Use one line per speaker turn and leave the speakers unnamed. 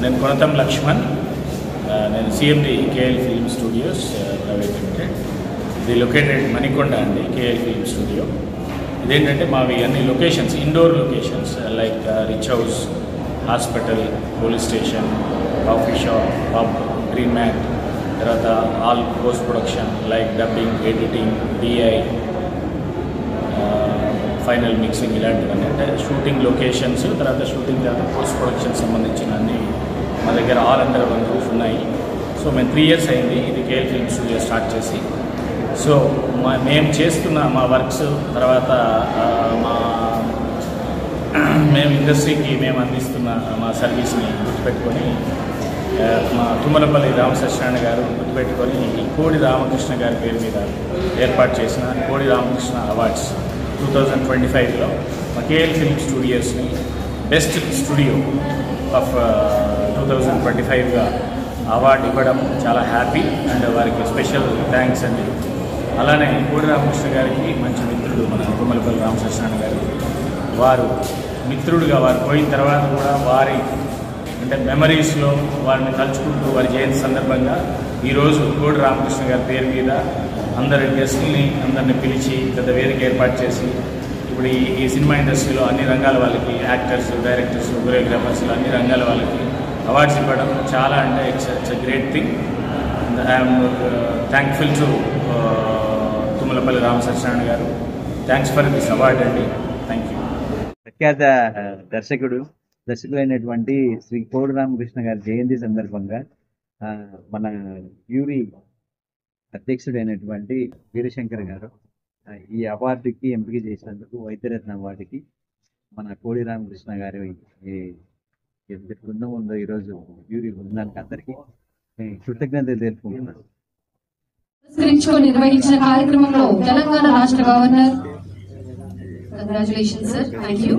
నేను కొనతం లక్ష్మణ్. నేను CMD KL film studios private limited. ఇది లొకేటెడ్ మణికొండ అండి. కేఎల్ ఫిల్మ్ స్టూడియో ఇదేంటంటే మావి అన్ని locations, indoor locations like rich house, hospital, police station, coffee shop, pub, green mat, తర్వాత all post production like dubbing, editing, DI, final mixing ఇలాంటివన్నీ అంటే shooting locations, తర్వాత shooting తర్వాత పోస్ట్ ప్రొడక్షన్ సంబంధించిన అన్ని మా దగ్గర ఆల్ అండర్ వన్ రూఫ్ ఉన్నాయి. సో మేము 3 years అయింది ఇది కేఎల్ ఫిల్మ్ స్టూడియో స్టార్ట్ చేసి. సో మేము చేస్తున్న మా వర్క్స్ తర్వాత మేము ఇండస్ట్రీకి మేము అందిస్తున్న మా సర్వీస్ని గుర్తుపెట్టుకొని మా తుమ్మలపల్లి రామసత్యనారాయణ గారు గుర్తుపెట్టుకొని ఈ కోడి రామకృష్ణ గారి పేరు మీద ఏర్పాటు చేసిన కోడి రామకృష్ణ అవార్డ్స్ 2025లో మా కేఎల్ ఫిల్మ్ స్టూడియోస్ని బెస్ట్ స్టూడియో ఆఫ్ 2025గా అవార్డు ఇవ్వడం చాలా హ్యాపీ అండ్ వారికి స్పెషల్ థ్యాంక్స్ అండి. అలానే కోడి రామకృష్ణ గారికి మంచి మిత్రుడు మన తుమ్మలపల్లి రామసత్యనారాయణ గారు, వారు మిత్రుడుగా వారు పోయిన తర్వాత కూడా వారి అంటే మెమరీస్లో వారిని తలుచుకుంటూ వారి జయంతి సందర్భంగా ఈరోజు కోడి రామకృష్ణ గారి పేరు మీద అందరి గెస్ట్ని అందరిని పిలిచి పెద్ద వేదిక ఏర్పాటు చేసి ఇప్పుడు ఈ సినిమా ఇండస్ట్రీలో అన్ని రంగాల వాళ్ళకి యాక్టర్స్, డైరెక్టర్స్, కొరియోగ్రాఫర్స్లో అన్ని రంగాల వాళ్ళకి అవార్డ్స్ ఇవ్వడం చాలా అంటే it's a great thing. I'm thankful to Tummalapalli Ramasatyanarayana గారు. థ్యాంక్స్ ఫర్ దిస్ అవార్డ్ అండి. Thank you.
ప్రఖ్యాత దర్శకులైనటువంటి శ్రీ కోడి రామకృష్ణ గారి జయంతి సందర్భంగా మన యూరి అధ్యక్షుడైనటువంటి వీరశంకర్ గారు ఈ అవార్డుకి ఎంపిక చేసినందుకు, వైద్యరత్న అవార్డుకి మన కోడి రామకృష్ణ గారి బృందం ఉందో ఈరోజు యూరి బృందానికి అందరికీ కృతజ్ఞతలు తెలుపుకుంటున్నాను.
నిర్వహించిన కార్యక్రమంలో తెలంగాణ రాష్ట్ర governor, congratulations sir, thank you.